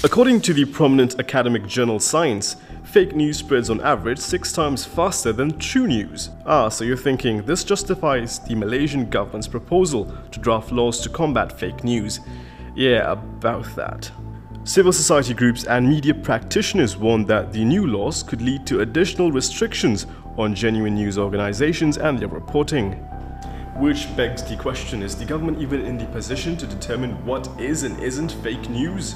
According to the prominent academic journal Science, fake news spreads on average 6 times faster than true news. So you're thinking this justifies the Malaysian government's proposal to draft laws to combat fake news. Yeah, about that. Civil society groups and media practitioners warned that the new laws could lead to additional restrictions on genuine news organizations and their reporting. Which begs the question, is the government even in the position to determine what is and isn't fake news?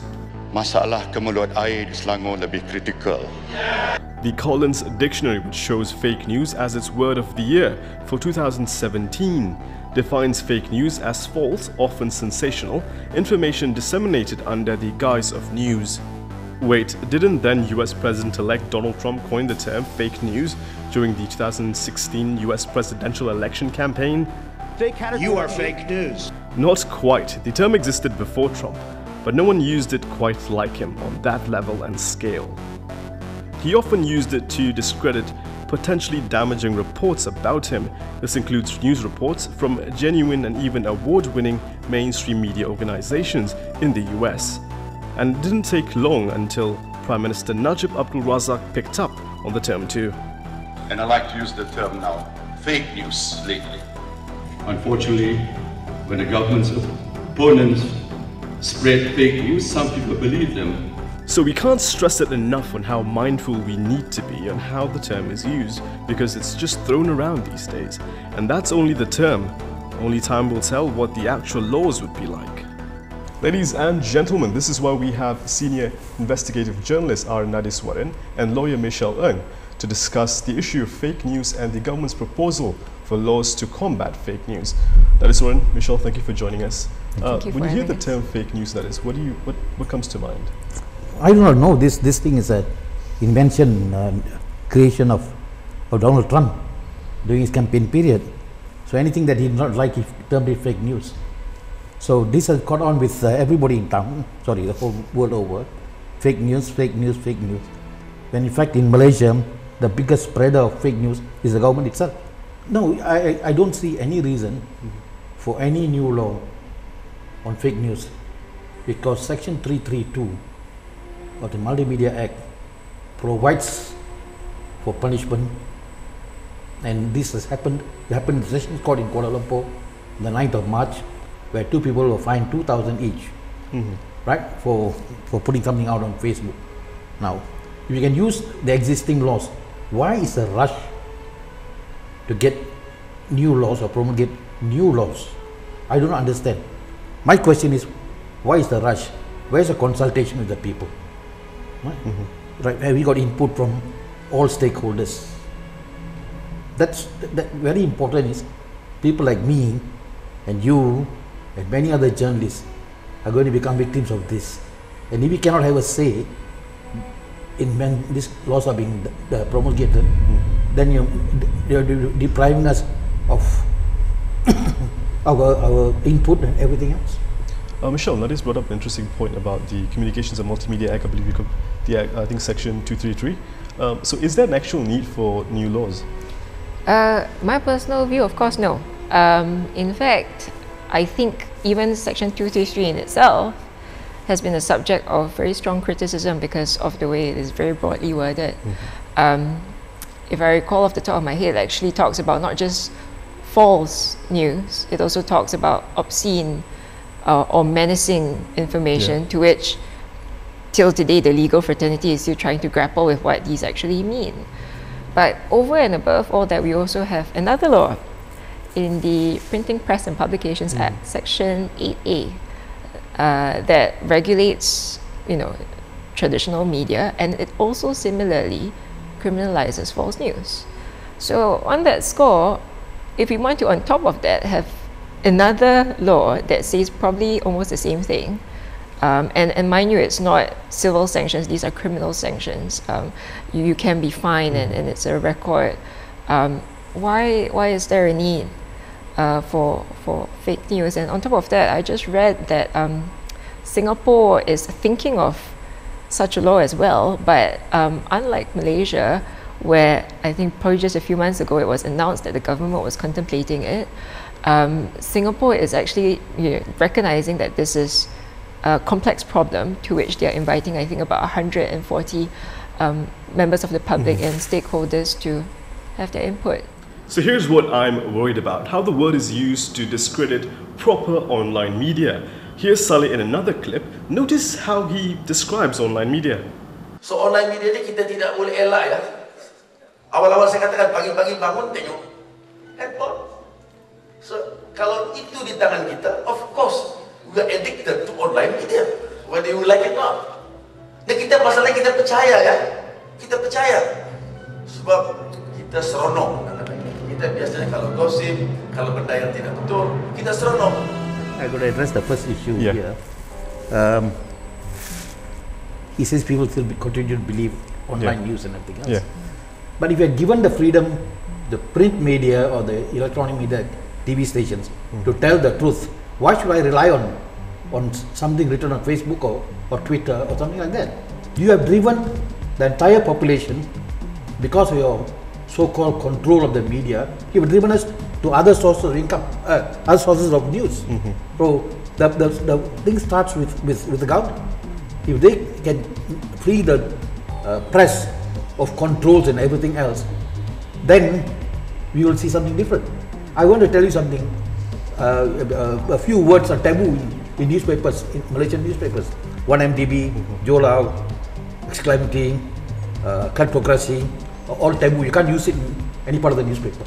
Masalah kemelut air di Selangor lebih kritikal. The Collins Dictionary, which shows fake news as its word of the year for 2017, defines fake news as false, often sensational, information disseminated under the guise of news. Wait, didn't then US President-elect Donald Trump coin the term fake news during the 2016 US presidential election campaign? You are fake news. Not quite. The term existed before Trump, but no one used it quite like him on that level and scale. He often used it to discredit potentially damaging reports about him. This includes news reports from genuine and even award-winning mainstream media organizations in the US. And it didn't take long until Prime Minister Najib Abdul Razak picked up on the term too. And I like to use the term now, fake news lately. Unfortunately, when the government's opponents spread fake news, some people believe them. So we can't stress it enough on how mindful we need to be on how the term is used, because it's just thrown around these days. And that's only the term. Only time will tell what the actual laws would be like. Ladies and gentlemen, this is why we have senior investigative journalist R Nadeswaran and lawyer Michelle Ng to discuss the issue of fake news and the government's proposal for laws to combat fake news. Nadeswaran, Michelle, thank you for joining us. When you hear the term fake news, that is, what comes to mind? I do not know. This thing is an invention, creation of Donald Trump during his campaign period. So anything that he did not like, he termed it fake news. So this has caught on with everybody in town, sorry, the whole world over. Fake news, fake news, fake news. When in fact in Malaysia, the biggest spreader of fake news is the government itself. No, I don't see any reason for any new law on fake news, because Section 332 of the Multimedia Act provides for punishment, and this has happened in the Sessions Court in Kuala Lumpur on the 9th of March, where 2 people were fined 2,000 each, right, for putting something out on Facebook. Now, if you can use the existing laws, why is the rush to get new laws or promulgate new laws? I do not understand. My question is, why is the rush? Where is the consultation with the people? Right? Right, have we got input from all stakeholders? That very important is people like me and you and many other journalists are going to become victims of this. And if we cannot have a say in when these laws are being promulgated, then you're depriving us of our input and everything else. Michelle, Nadis brought up an interesting point about the Communications and Multimedia Act, I believe I think Section 233. So is there an actual need for new laws? My personal view, of course, no. In fact, I think even Section 233 in itself has been a subject of very strong criticism because of the way it is very broadly worded. If I recall off the top of my head, it actually talks about not just false news, it also talks about obscene or menacing information, to which till today the legal fraternity is still trying to grapple with what these actually mean. But over and above all that, we also have another law in the Printing, Press and Publications Act, Section 8A, that regulates, traditional media, and it also similarly criminalizes false news. So on that score, if we want to, on top of that, have another law that says probably almost the same thing, and mind you, it's not civil sanctions, these are criminal sanctions. You can be fined and it's a record. Why is there a need for fake news? And on top of that, I just read that Singapore is thinking of such a law as well, but unlike Malaysia, where I think probably just a few months ago it was announced that the government was contemplating it, Singapore is actually recognizing that this is complex problem to which they're inviting, I think, about 140 members of the public and stakeholders to have their input. So here's what I'm worried about, how the word is used to discredit proper online media. Here's Saleh in another clip. Notice how he describes online media. So online media ni kita tidak boleh elak ya. Awal-awal saya katakan pagi-pagi bangun tengok handphone. So kalau itu di tangan kita, of course we are addicted to online media, whether you like it or not. Dan kita masalahnya kita percaya ya, kita percaya sebab kita seronok. Kita biasanya kalau gosip, kalau benda yang tidak betul, kita seronok. I got to address the first issue here. He says people still continue to believe online news and everything else. But if you are given the freedom, the print media or the electronic media, TV stations, to tell the truth, why should I rely on something written on Facebook or Twitter or something like that? You have driven the entire population, because of your so-called control of the media, you have driven us to other sources of income, other sources of news. So the thing starts with the government. If they can free the press of controls and everything else, then we will see something different. I want to tell you something. A few words are taboo in newspapers, in Malaysian newspapers. 1MDB, Jolau, exclamation, kleptocracy, all taboo. You can't use it in any part of the newspaper.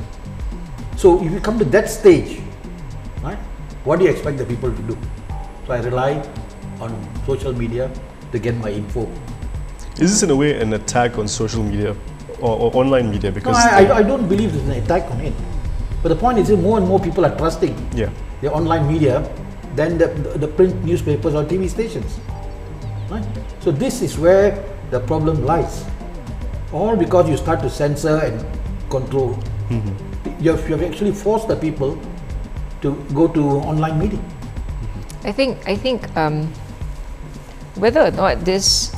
So if you come to that stage, right, what do you expect the people to do? So I rely on social media to get my info. Is this in a way an attack on social media or online media? Because no, I don't believe it's an attack on it. But the point is that more and more people are trusting the online media than the print newspapers or TV stations. Right? So this is where the problem lies. All because you start to censor and control. You have actually forced the people to go to online media. I think whether or not this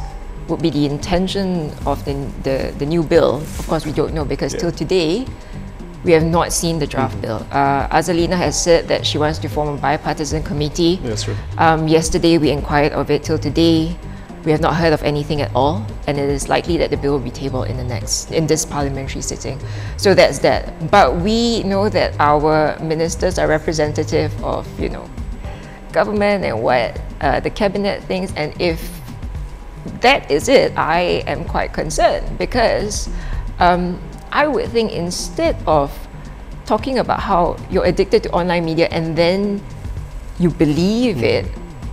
would be the intention of the new bill, of course we don't know, because till today we have not seen the draft bill. Azalina has said that she wants to form a bipartisan committee. That's right. Yesterday we inquired of it. Till today we have not heard of anything at all, and it is likely that the bill will be tabled in this parliamentary sitting. So that's that. But we know that our ministers are representative of, government and what the cabinet thinks, and if that is it, I am quite concerned, because I would think instead of talking about how you're addicted to online media and then you believe it,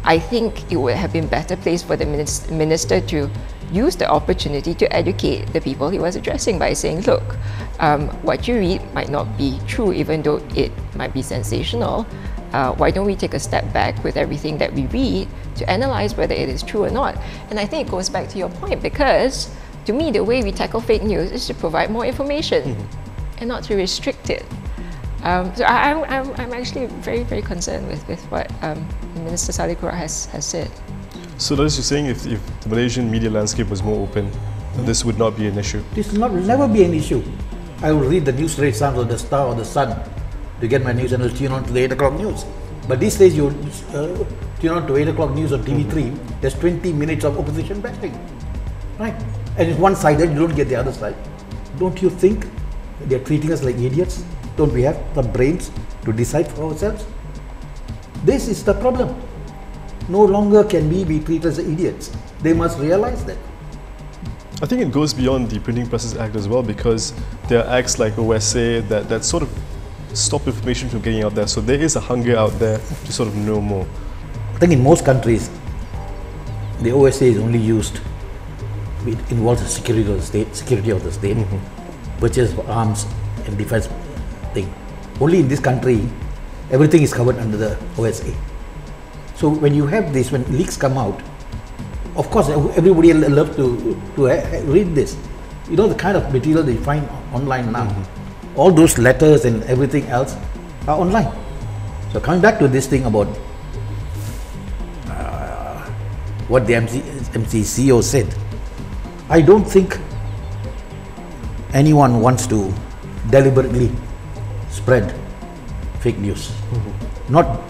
I think it would have been better placed for the minister to use the opportunity to educate the people he was addressing by saying, look, what you read might not be true, even though it might be sensational. Why don't we take a step back with everything that we read to analyze whether it is true or not? And I think it goes back to your point, because to me, the way we tackle fake news is to provide more information and not to restrict it. So I'm actually very, very concerned with what Minister Saleh Kurat has said. So that is, you're saying if the Malaysian media landscape was more open, this would not be an issue? This will never be an issue. I will read the news Red Sun or the Star or the Sun to get my news, and I'll tune on to the 8 o'clock news. But these days you tune on to 8 o'clock news on TV3, there's 20 minutes of opposition bashing. Right? And it's one-sided, you don't get the other side. Don't you think they're treating us like idiots? Don't we have the brains to decide for ourselves? This is the problem. No longer can we be treated as idiots. They must realize that. I think it goes beyond the Printing Presses Act as well, because there are acts like OSA that sort of stop information from getting out there. So there is a hunger out there to sort of know more. I think in most countries, the OSA is only used. It involves the security of the state, purchase of arms and defense thing. Only in this country, everything is covered under the OSA. So when you have this, when leaks come out, of course everybody loves to read this. You know the kind of material they find online now. All those letters and everything else are online. So coming back to this thing about what the MCCO said, I don't think anyone wants to deliberately spread fake news. Not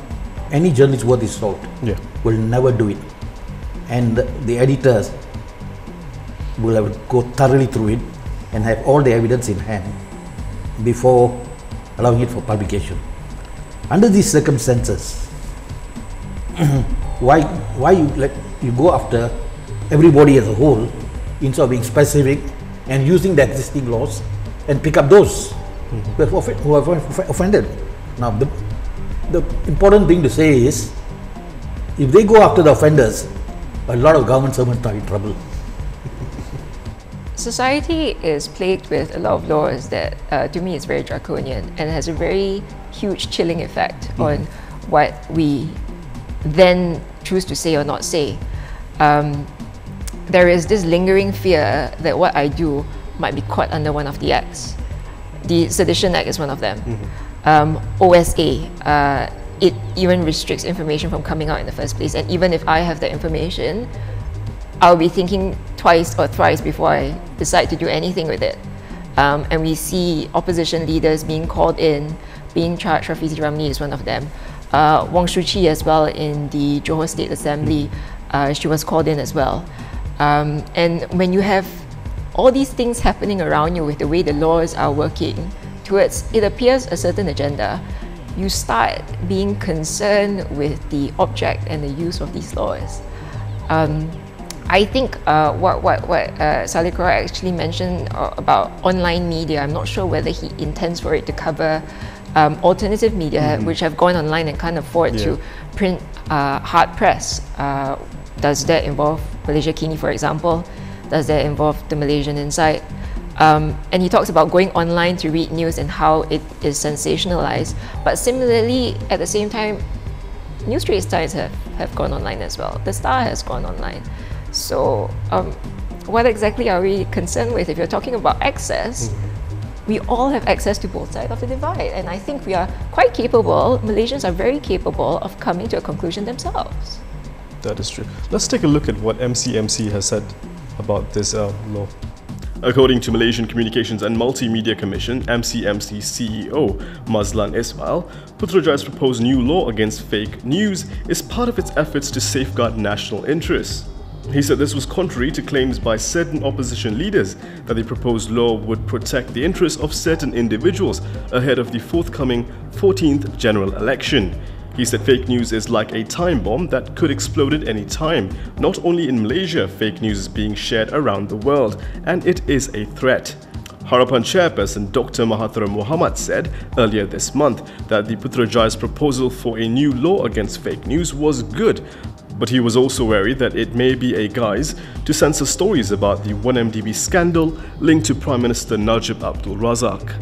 any journalist worth his salt will never do it. And the editors will have to go thoroughly through it and have all the evidence in hand before allowing it for publication. Under these circumstances, why you go after everybody as a whole instead of being specific and using the existing laws and pick up those who have offended? Now, the important thing to say is, if they go after the offenders, a lot of government servants are in trouble. Society is plagued with a lot of laws that, to me, is very draconian and has a very huge chilling effect on what we then choose to say or not say. There is this lingering fear that what I do might be caught under one of the acts. The Sedition Act is one of them. OSA, it even restricts information from coming out in the first place. And even if I have the information, I'll be thinking twice or thrice before I decide to do anything with it. And we see opposition leaders being called in, being charged. Rafizi Ramli is one of them. Wong Shu-chi as well in the Johor State Assembly, she was called in as well. And when you have all these things happening around you with the way the laws are working towards, it appears, a certain agenda, you start being concerned with the object and the use of these laws. I think what Saleh Kora actually mentioned about online media, I'm not sure whether he intends for it to cover alternative media which have gone online and can't afford to print hard press. Does that involve Malaysia Kini, for example? Does that involve the Malaysian Insight? And he talks about going online to read news and how it is sensationalized. But similarly, at the same time, News Straits Times have gone online as well. The Star has gone online. So what exactly are we concerned with? If you're talking about access, we all have access to both sides of the divide. And I think we are quite capable, Malaysians are very capable of coming to a conclusion themselves. That is true. Let's take a look at what MCMC has said about this law. According to Malaysian Communications and Multimedia Commission, MCMC CEO Mazlan Ismail, Putrajay's proposed new law against fake news is part of its efforts to safeguard national interests. He said this was contrary to claims by certain opposition leaders that the proposed law would protect the interests of certain individuals ahead of the forthcoming 14th general election. He said fake news is like a time bomb that could explode at any time. Not only in Malaysia, fake news is being shared around the world, and it is a threat. Harapan chairperson Dr. Mahathir Mohamad said earlier this month that the Putrajay's proposal for a new law against fake news was good, but he was also wary that it may be a guise to censor stories about the 1MDB scandal linked to Prime Minister Najib Abdul Razak.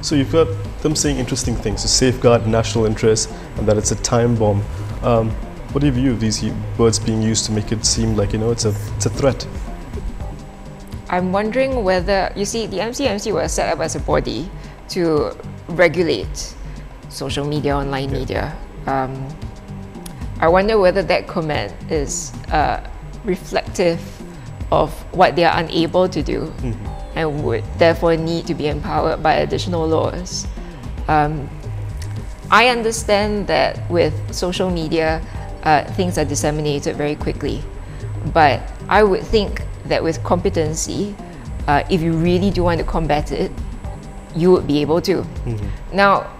So you've got them saying interesting things to safeguard national interests and that it's a time bomb. What do you view these words being used to make it seem like, it's a threat? I'm wondering whether, you see, the MCMC was set up as a body to regulate social media, online media. I wonder whether that comment is reflective of what they are unable to do and would therefore need to be empowered by additional laws. I understand that with social media, things are disseminated very quickly, but I would think that with competency, if you really do want to combat it, you would be able to. Now,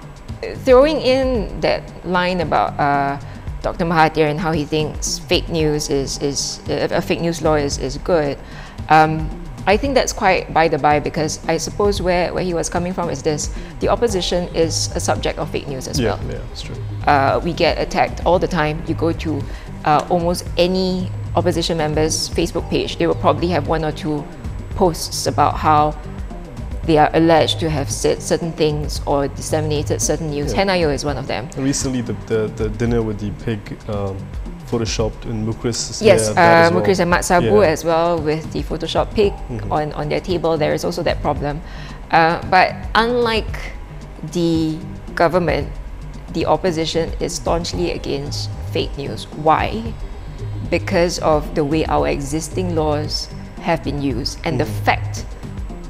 throwing in that line about Dr. Mahathir and how he thinks fake news a fake news law is good, I think that's quite by the by, because I suppose where he was coming from is this: the opposition is a subject of fake news as well. Yeah, that's true. We get attacked all the time. You go to almost any opposition member's Facebook page, they will probably have one or two posts about how they are alleged to have said certain things or disseminated certain news. Henayo is one of them. Recently, the dinner with the pig photoshopped in Mukris. Yes, Mukris and Mat Sabu as well, with the Photoshop pig on their table. There is also that problem. But unlike the government, the opposition is staunchly against fake news. Why? Because of the way our existing laws have been used and the fact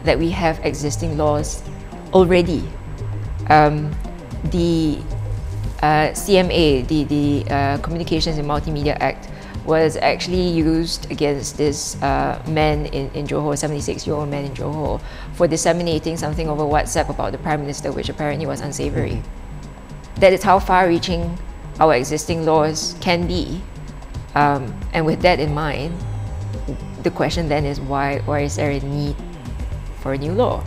that we have existing laws already. The CMA, the Communications and Multimedia Act, was actually used against this man in Johor, 76-year-old man in Johor, for disseminating something over WhatsApp about the Prime Minister, which apparently was unsavory. That is how far-reaching our existing laws can be. And with that in mind, the question then is why is there a need for a new law?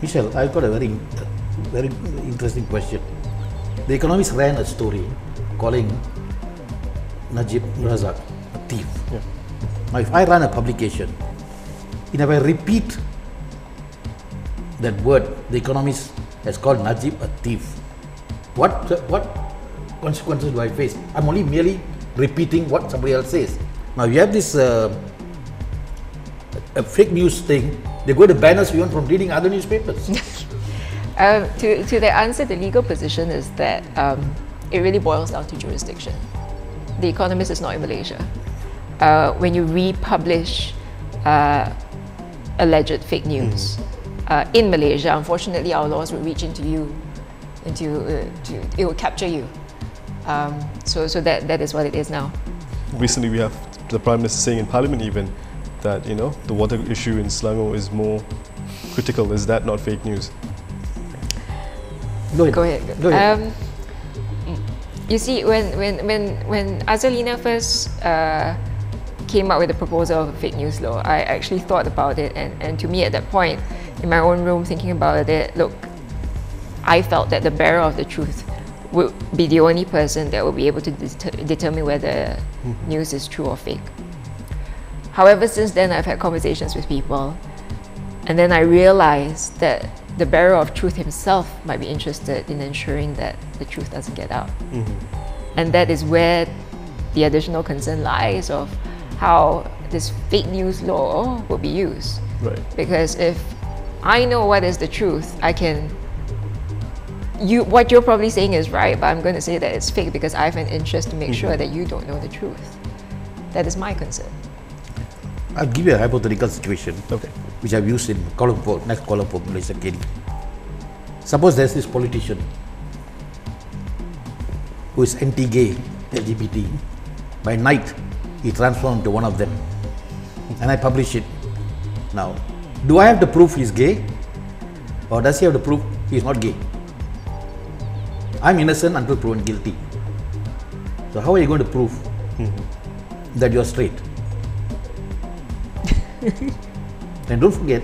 Michelle, I've got a very interesting question. The Economist ran a story calling Najib Razak a thief. Yeah. Now, if I run a publication, if I repeat that word, the Economist has called Najib a thief, what consequences do I face? I'm only merely repeating what somebody else says. Now, you have this a fake news thing, they're going to ban us even from reading other newspapers. To the answer, the legal position is that it really boils down to jurisdiction. The Economist is not in Malaysia. When you republish alleged fake news in Malaysia, unfortunately, our laws will reach into you, it will capture you. So that is what it is now. Recently, we have the Prime Minister saying in Parliament even that the water issue in Selangor is more critical. Is that not fake news? Go ahead. You see, when Azalina first came up with the proposal of a fake news law, I actually thought about it, and to me at that point, in my own room thinking about it, look, I felt that the bearer of the truth would be the only person that will be able to determine whether news is true or fake. However, since then I've had conversations with people, and then I realized that the bearer of truth himself might be interested in ensuring that the truth doesn't get out. And that is where the additional concern lies of how this fake news law will be used. Right. Because if I know what is the truth, I can... what you're probably saying is right, but I'm going to say that it's fake because I have an interest to make sure that you don't know the truth. That is my concern. I'll give you a hypothetical situation, Okay. which I've used in Kuala Lumpur, next Kuala Lumpur, Malaysia, KD. Suppose there's this politician who is anti-gay, LGBT. By night, he transforms into one of them, and I publish it. Now, do I have to prove he's gay, or does he have to prove he's not gay? I'm innocent until proven guilty. So how are you going to prove that you're straight? And don't forget,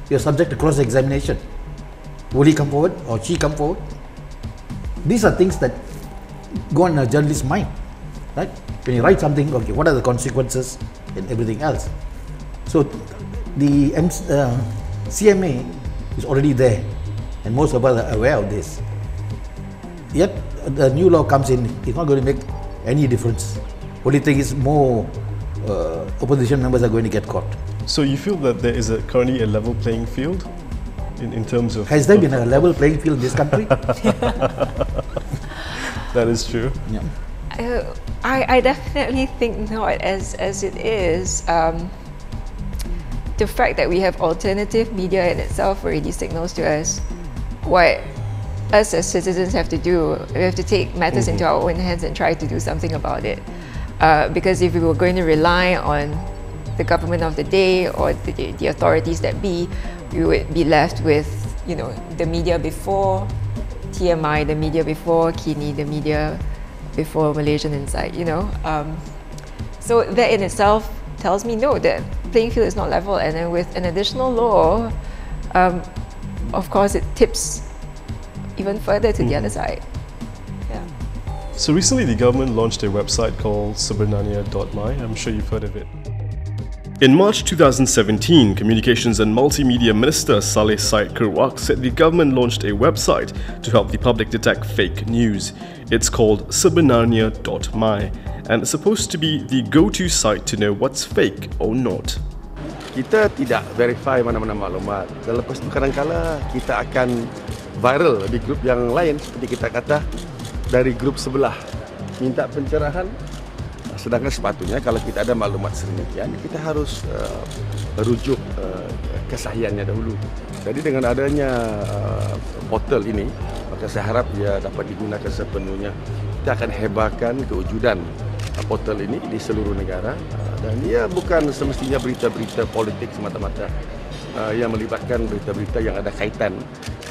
you're subject to cross-examination. Will he come forward or she come forward? These are things that go on a journalist's mind, right? When you write something, okay, what are the consequences and everything else? So the CMA is already there, and most of us are aware of this. Yet the new law comes in, it's not going to make any difference. Only thing is more opposition members are going to get caught. So you feel that there is currently a level playing field in terms of... Has there been a level playing field in this country? That is true. Yeah. I definitely think not, as it is. The fact that we have alternative media in itself already signals to us what us as citizens have to do. We have to take matters into our own hands and try to do something about it. Because if we were going to rely on the government of the day or the authorities that be, we would be left with, the media before TMI, the media before Kini, the media before Malaysian Insight, So that in itself tells me no, the playing field is not level, and then with an additional law, of course it tips even further to the other side. Yeah. So recently the government launched a website called sebenarnya.my. I'm sure you've heard of it. In March 2017, Communications and Multimedia Minister Saleh Said Kerwak said the government launched a website to help the public detect fake news. It's called sebenarnya.my, and it's supposed to be the go-to site to know what's fake or not. Kita tidak verify mana-mana maklumat. Dan lepas itu kadang-kala kita akan viral di grup yang lain, seperti kita kata dari grup sebelah minta pencerahan. Sedangkan sepatutnya kalau kita ada maklumat sedemikian, kita harus rujuk kesahihannya dahulu. Jadi dengan adanya portal ini, Maka saya harap ia dapat digunakan sepenuhnya. Kita akan hebatkan kewujudan portal ini di seluruh negara, dan ia bukan semestinya berita-berita politik semata-mata, yang melibatkan berita-berita yang ada kaitan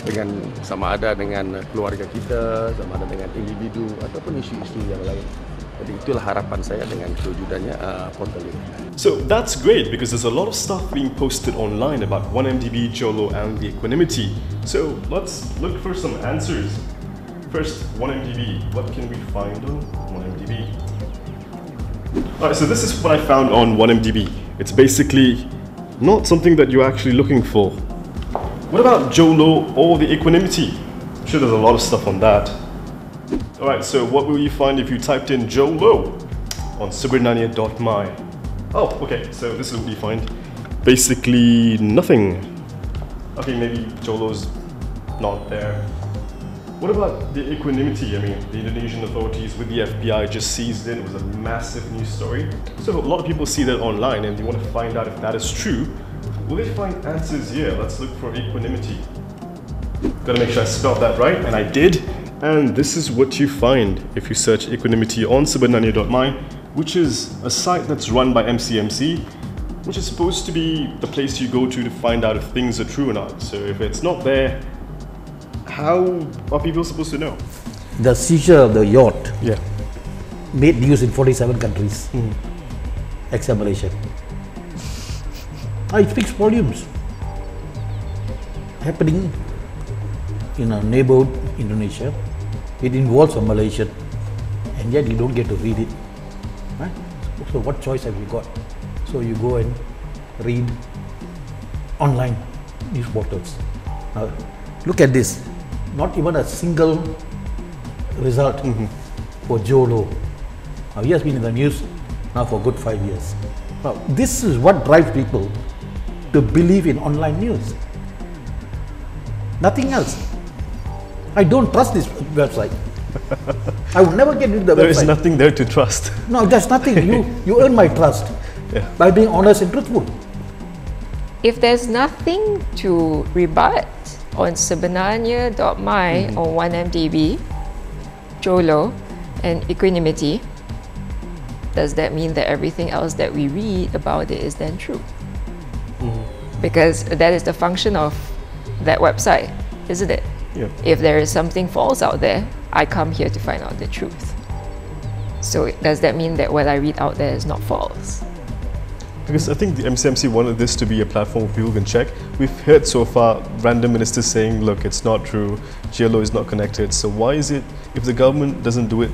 dengan sama ada dengan keluarga kita, sama ada dengan individu ataupun isu-isu yang lain. Jadi itulah harapan saya dengan kewujudannya portal ini. So that's great because there's a lot of stuff being posted online about 1MDB, Jolo and the equanimity. So let's look for some answers. First, 1MDB. What can we find on 1MDB? Alright, so this is what I found on 1MDB. It's basically not something that you're actually looking for. What about Jolo or the equanimity? I'm sure there's a lot of stuff on that. Alright, so what will you find if you typed in Jolo on sebenarnya.my? Oh, okay, so this is what you find. Basically nothing. Okay, maybe Jolo's not there. What about the equanimity? I mean, the Indonesian authorities with the FBI just seized it. It was a massive news story. So a lot of people see that online and they want to find out if that is true. Will they find answers here? Let's look for equanimity. Gotta make sure I spelled that right, and I did. And this is what you find if you search equanimity on sebenarnya.my, which is a site that's run by MCMC, which is supposed to be the place you go to find out if things are true or not. So if it's not there, how are people supposed to know? The seizure of the yacht Yeah. made news in 47 countries, except Malaysia. It speaks volumes. Happening in a neighborhood, Indonesia. It involves a Malaysian, and yet you don't get to read it. Right? So what choice have you got? So you go and read online news portals. Now look at this. Not even a single result for Jolo. Now he has been in the news now for a good 5 years. Now this is what drives people to believe in online news. Nothing else. I don't trust this website. I would never get into the There website. is nothing there to trust. No, there's nothing. You earn my trust by being honest and truthful. If there's nothing to rebut on sebenarnya.my or 1MDB, Jolo and equanimity, does that mean that everything else that we read about it is then true? Because that is the function of that website, isn't it? Yeah. If there is something false out there, I come here to find out the truth. So does that mean that what I read out there is not false? Because I think the MCMC wanted this to be a platform where people can check. We've heard so far random ministers saying, look, it's not true, GLO is not connected. So why is it, if the government doesn't do it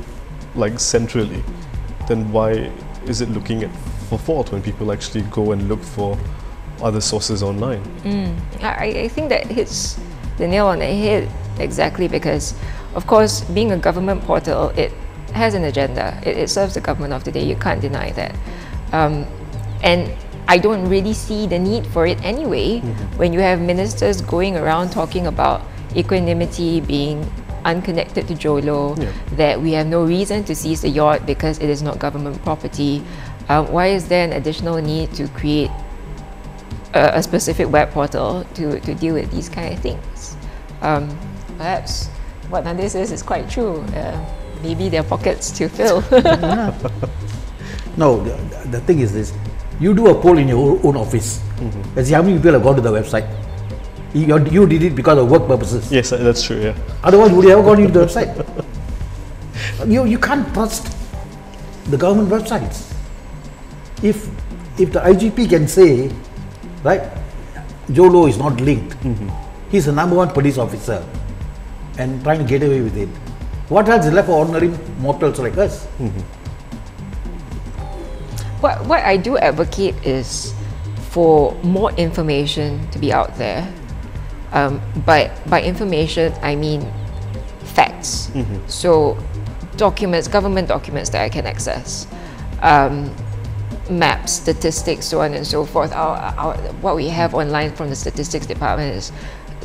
like centrally, then why is it looking at for fault when people actually go and look for other sources online? I think that hits the nail on the head exactly because, of course, being a government portal, it has an agenda. It serves the government of the day. You can't deny that. And I don't really see the need for it anyway when you have ministers going around talking about equanimity being unconnected to Jolo, that we have no reason to seize the yacht because it is not government property. Why is there an additional need to create a specific web portal to deal with these kind of things? Perhaps what Nade says is quite true. Maybe their pockets to fill. No, the thing is this. You do a poll in your own office. Let's see how many people have gone to the website. You did it because of work purposes. Yes, that's true, yeah. Otherwise, would you have gone into the website? You can't trust the government websites. If the IGP can say, right, Jolo is not linked, he's the #1 police officer and trying to get away with it, what else is left for ordinary mortals like us? What I do advocate is for more information to be out there. By information, I mean facts. So documents, government documents that I can access, maps, statistics, so on and so forth. What we have online from the statistics department is,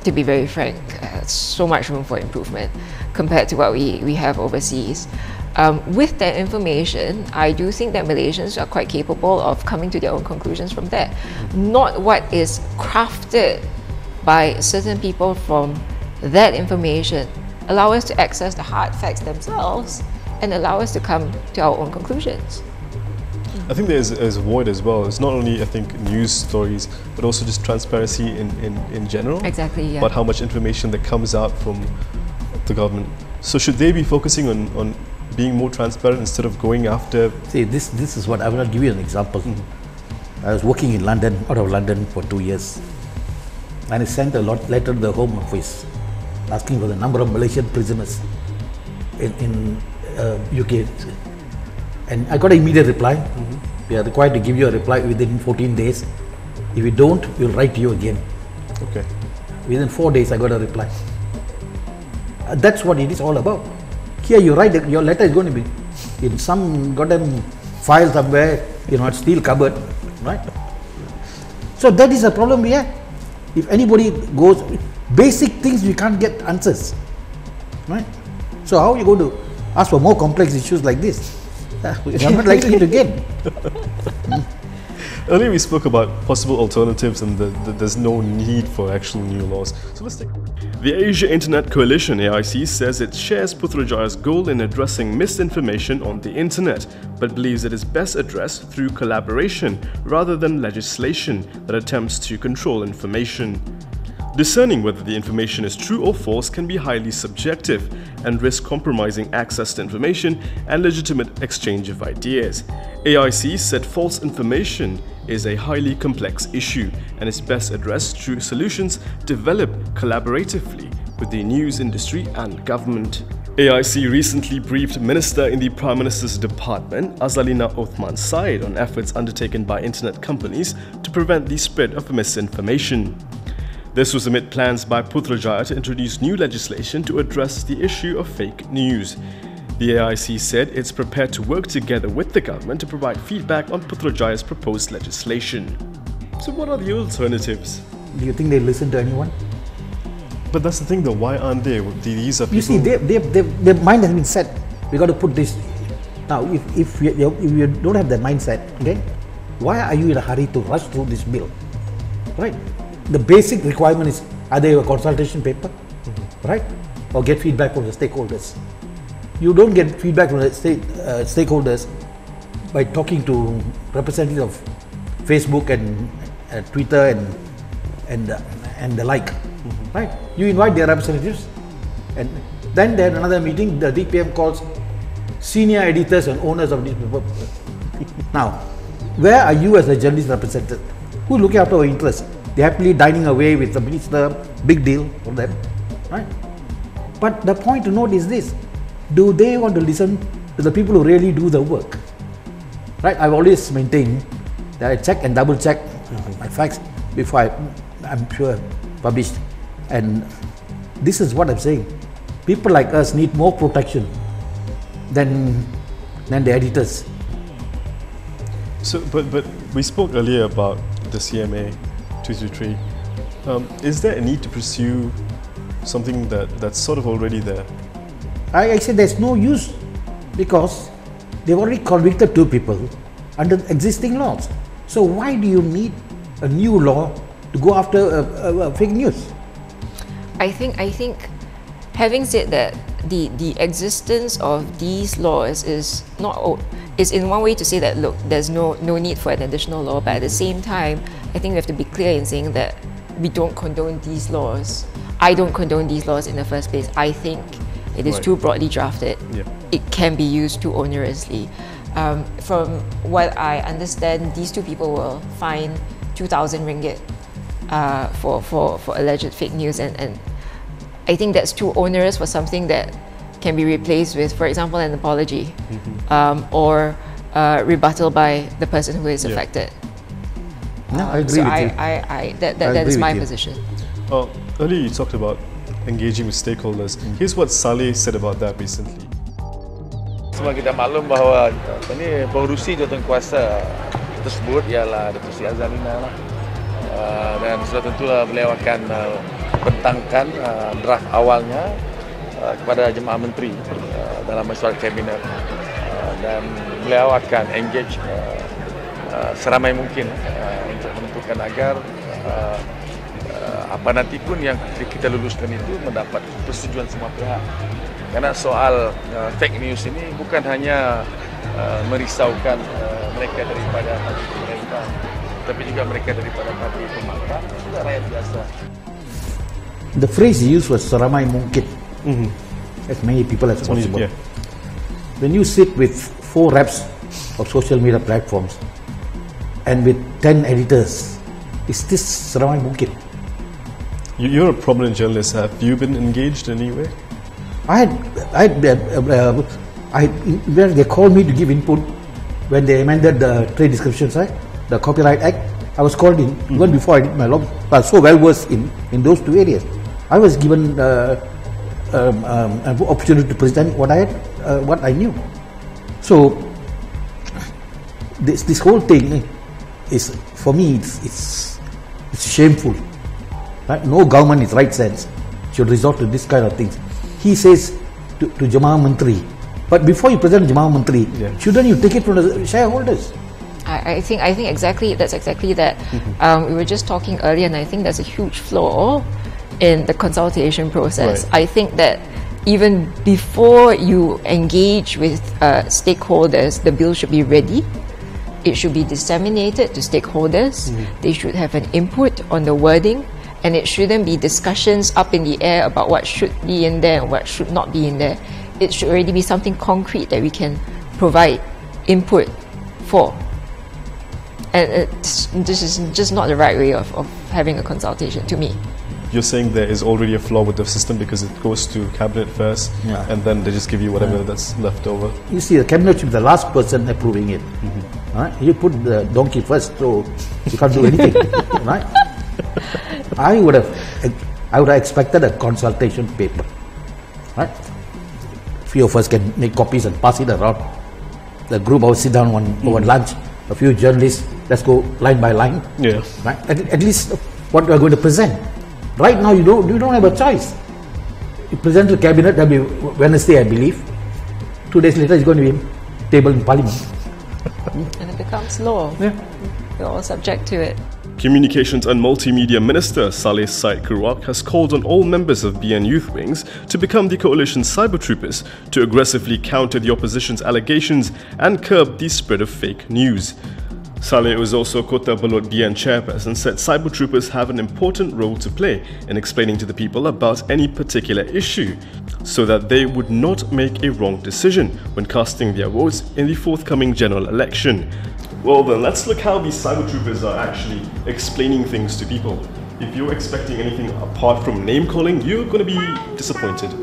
to be very frank, so much room for improvement compared to what we have overseas. With that information, I do think that Malaysians are quite capable of coming to their own conclusions from there. Not what is crafted by certain people from that information allow us to access the hard facts themselves and allow us to come to our own conclusions. I think there's a void as well. It's not only, I think, news stories, but also just transparency in general. Exactly, yeah. About how much information that comes out from the government. So should they be focusing on being more transparent instead of going after... See, this is what, I will give you an example. I was working in London, out of London for 2 years. And I sent a letter to the Home Office asking for the number of Malaysian prisoners in UK. And I got an immediate reply. We are required to give you a reply within 14 days. If you don't, we'll write to you again. Okay. Within 4 days, I got a reply. That's what it is all about. Here you write, your letter is going to be in some goddamn file somewhere, steel cupboard, right? So that is a problem we have. If anybody goes, basic things we can't get answers, right? So how are you going to ask for more complex issues like this? I'm not likely to get. Earlier we spoke about possible alternatives and that there's no need for actual new laws. So let's take... The Asia Internet Coalition, AIC, says it shares Putrajaya's goal in addressing misinformation on the internet, but believes it is best addressed through collaboration rather than legislation that attempts to control information. Discerning whether the information is true or false can be highly subjective and risk compromising access to information and legitimate exchange of ideas. AIC said false information is a highly complex issue and is best addressed through solutions developed collaboratively with the news industry and government. AIC recently briefed Minister in the Prime Minister's Department, Azalina Othman's side, on efforts undertaken by internet companies to prevent the spread of misinformation. This was amid plans by Putrajaya to introduce new legislation to address the issue of fake news. The AIC said it's prepared to work together with the government to provide feedback on Putrajaya's proposed legislation. So what are the alternatives? Do you think they listen to anyone? But that's the thing though, why aren't they? These are people... You see, their mind has been set. We got to put this... Now, if you don't have that mindset, okay, why are you in a hurry to rush through this bill? Right? The basic requirement is either a consultation paper, right, or get feedback from the stakeholders. You don't get feedback from the stakeholders by talking to representatives of Facebook and Twitter and the like, right? You invite their representatives, and then there's another meeting. The DPM calls senior editors and owners of these people. Now, where are you as a journalist representative? Who's looking after our interests? They're happily dining away with the minister, big deal for them, right? But the point to note is this: do they want to listen to the people who really do the work? Right? I've always maintained that I check and double check my facts before I'm sure published. And this is what I'm saying. People like us need more protection than the editors. So, but we spoke earlier about the CMA 233. Is there a need to pursue something that's sort of already there? I said there's no use because they've already convicted 2 people under existing laws. So why do you need a new law to go after fake news? I think having said that, the existence of these laws is in one way to say that, look, there's no need for an additional law, but at the same time, I think we have to be clear in saying that we don't condone these laws. I don't condone these laws in the first place. I think it is too broadly drafted. Yeah. It can be used too onerously. From what I understand, these 2 people will fine 2,000 ringgit for alleged fake news, and I think that's too onerous for something that can be replaced with, for example, an apology or rebuttal by the person who is affected. No, I agree with you. That is my position. Earlier you talked about engaging with stakeholders. Here's what Saleh said about that recently. Semua kita maklum bahawa pengurusi jawatankuasa tersebut ialah Datuk Seri Azalina lah. Dan sudah tentulah beliau akan bentangkan draft awalnya kepada jemaah menteri dalam mesyuarat kabinet, dan beliau akan engage seramai mungkin untuk menentukan agar apa nanti pun yang kita luluskan itu mendapat persetujuan semua pihak. Karena soal fake news ini bukan hanya merisaukan mereka daripada parti pemerintah, tapi juga mereka daripada parti pemakar, juga rakyat biasa. The phrase used was seramai mungkin, as many people as possible. Yeah. When you sit with 4 reps of social media platforms and with 10 editors, is this seramai mungkin? You're a prominent journalist. Have you been engaged in any way? They called me to give input when they amended the Trade Descriptions Act, the Copyright Act. I was called in even before I did my law. I was so well versed in those 2 areas. I was given an opportunity to present what I knew. So this whole thing is, for me, it's shameful. Right? No government in its right sense should resort to this kind of things. He says to Jamaah Menteri, but before you present Jamaah Menteri, shouldn't you take it from the shareholders? I think exactly that's exactly that. We were just talking earlier, and I think there's a huge flaw in the consultation process. Right. I think that even before you engage with stakeholders, the bill should be ready. It should be disseminated to stakeholders. They should have an input on the wording, and it shouldn't be discussions up in the air about what should be in there and what should not be in there. It should already be something concrete that we can provide input for. And this is just not the right way of having a consultation to me. You're saying there is already a flaw with the system because it goes to cabinet first, and then they just give you whatever that's left over. You see, the cabinet should be the last person approving it. Right? You put the donkey first, so you can't do anything. Right? I would have expected a consultation paper. Right? Few of us can make copies and pass it around. The group will sit down over lunch. A few journalists, let's go line by line. Yeah. Right? At least what we are going to present. Right now, you don't have a choice. You present to the cabinet, that will be Wednesday, I believe. 2 days later, it's going to be tabled in Parliament. And it becomes law. Yeah. We're all subject to it. Communications and Multimedia Minister Saleh Said Kerouac has called on all members of BN Youth Wings to become the coalition's cyber troopers to aggressively counter the opposition's allegations and curb the spread of fake news. Saleh was also Kota Belot BN chairperson, said cyber troopers have an important role to play in explaining to the people about any particular issue, so that they would not make a wrong decision when casting their votes in the forthcoming general election. Well then, let's look how these cyber troopers are actually explaining things to people. If you're expecting anything apart from name calling, you're going to be disappointed.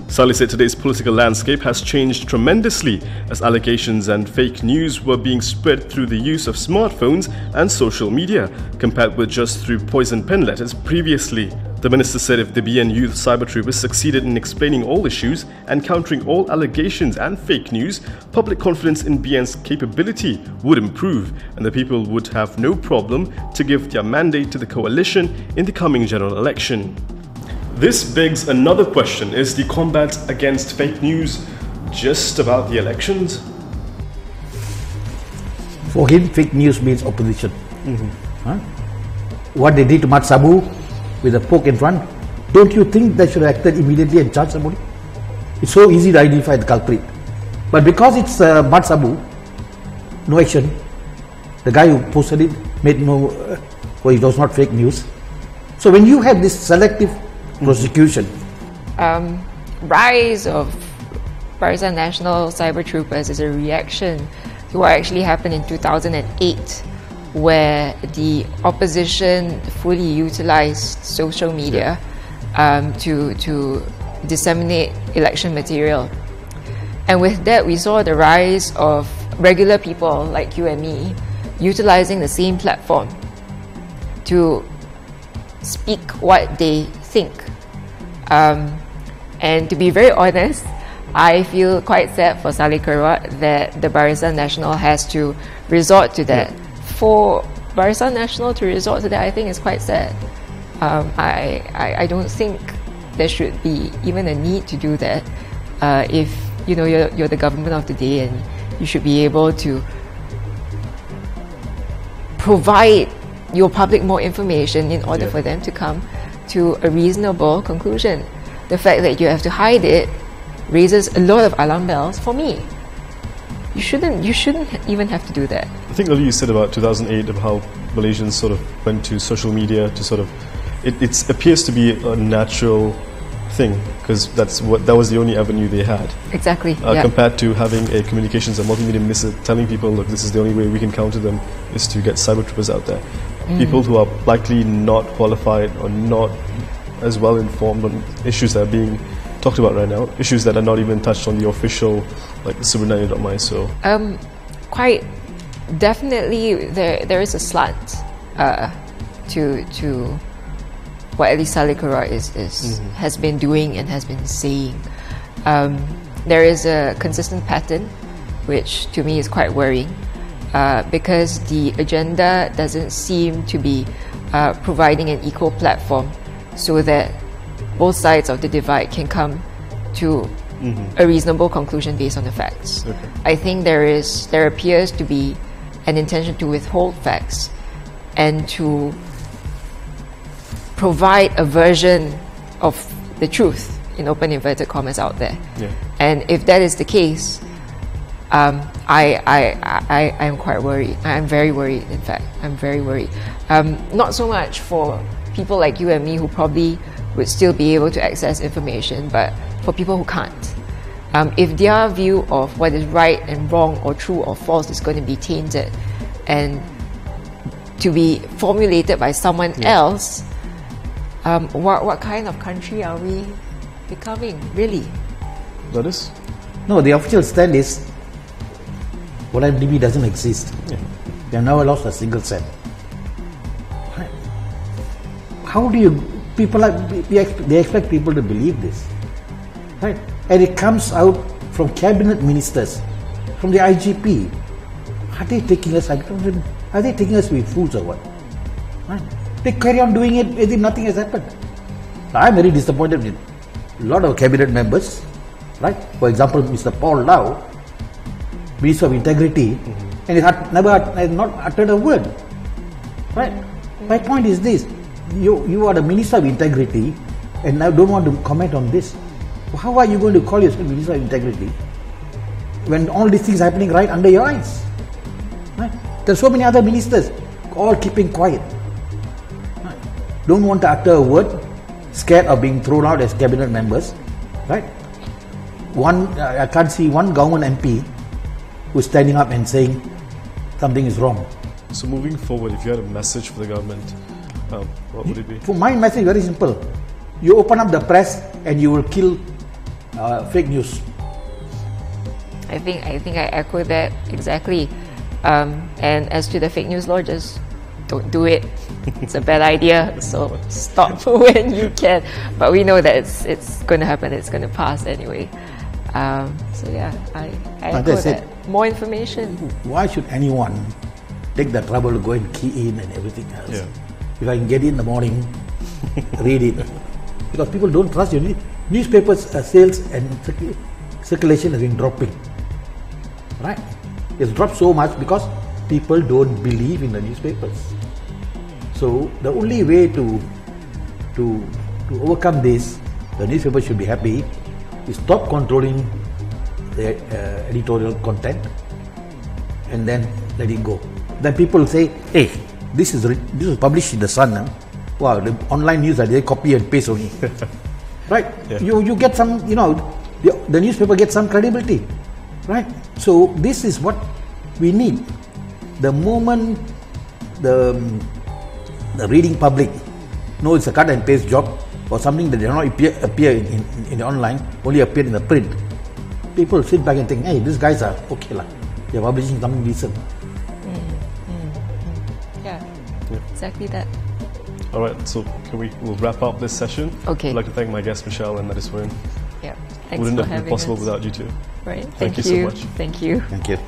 Saleh said today's political landscape has changed tremendously as allegations and fake news were being spread through the use of smartphones and social media, compared with just through poison pen letters previously. The minister said if the BN Youth Cyber Troopers succeeded in explaining all issues and countering all allegations and fake news, public confidence in BN's capability would improve and the people would have no problem to give their mandate to the coalition in the coming general election. This begs another question: is the combat against fake news just about the elections? For him, fake news means opposition. What they did to Mat Sabu with a poke in front, don't you think they should have acted immediately and charged somebody? It's so easy to identify the culprit. But because it's Mat Sabu, no action. The guy who posted it made no, well, it was not fake news. So when you have this selective prosecution. Rise of Barisan Nasional Cyber Troopers is a reaction to what actually happened in 2008, where the opposition fully utilized social media to disseminate election material. And with that, we saw the rise of regular people like you and me utilizing the same platform to speak what they think. And to be very honest, I feel quite sad for Saleh Kerat that the Barisan Nasional has to resort to that. For Barisan Nasional to resort to that, I think is quite sad. I don't think there should be even a need to do that. If you're the government of the day, and you should be able to provide your public more information in order for them to come to a reasonable conclusion. The fact that you have to hide it raises a lot of alarm bells for me. You shouldn't even have to do that. I think earlier you said about 2008 of how Malaysians sort of went to social media to sort of, it appears to be a natural thing, because that was the only avenue they had. Exactly. Compared to having a communications and multimedia minister telling people, look, this is the only way we can counter them, is to get cyber troopers out there. People who are likely not qualified or not as well informed on issues that are being talked about right now, issues that are not even touched on the official, like Subrnaya.my. So quite definitely there is a slant to what at least Saleh Kerat has been doing and has been saying. There is a consistent pattern, which to me is quite worrying, because the agenda doesn't seem to be providing an equal platform so that both sides of the divide can come to a reasonable conclusion based on the facts. Okay. I think there appears to be an intention to withhold facts and to provide a version of the truth, in open inverted commas, out there. Yeah. And if that is the case, I'm quite worried. I'm very worried, in fact. I'm very worried. Not so much for people like you and me who probably would still be able to access information, but for people who can't. If their view of what is right and wrong or true or false is going to be tainted and to be formulated by someone else, what kind of country are we becoming, really? That is? No, the official stand is IMDb doesn't exist. They have never lost a single cent. How do they expect people to believe this? Right? And it comes out from cabinet ministers, from the IGP. Are they taking us? Are they taking us to be fools or what? Right? They carry on doing it as if nothing has happened. I'm very disappointed with a lot of cabinet members. Right? For example, Mr. Paul Lau, Minister of Integrity, and he has not uttered a word. Right? My point is this: you are the Minister of Integrity, and I don't want to comment on this. How are you going to call yourself Minister of Integrity when all these things are happening right under your eyes? Right? There are so many other ministers, all keeping quiet. Right? Don't want to utter a word, scared of being thrown out as cabinet members. Right? I can't see one government MP who's standing up and saying something is wrong. So moving forward, if you had a message for the government, what would it be? For my message, very simple. You open up the press and you will kill fake news. I think I echo that exactly. And as to the fake news law, just don't do it. It's a bad idea. So stop when you can. But we know that it's going to happen. It's going to pass anyway. So yeah, I echo that. More information. Why should anyone take the trouble to go and key in and everything else? Yeah. If I can get it in the morning, read it. Because people don't trust you. Newspapers sales and circulation has been dropping. Right? It's dropped so much because people don't believe in the newspapers. So the only way to overcome this, the newspaper should be happy, is stop controlling the editorial content and then let it go. Then people say, hey, this is published in the Sun. Huh? Wow, the online news, they copy and paste only. Right? Yeah. You get some, the newspaper gets some credibility. Right? So this is what we need. The moment the reading public knows it's a cut and paste job or something that did not appear in the online, only appeared in the print, people sit back and think, hey, these guys are okay lah. They're publishing something decent. Yeah, exactly that. All right, so we'll wrap up this session. Okay. I'd like to thank my guests, Michelle and Nadeswaran. Yeah. Thanks Wouldn't for have been having possible us. without you two. Right. Thank you so much. Thank you. Thank you.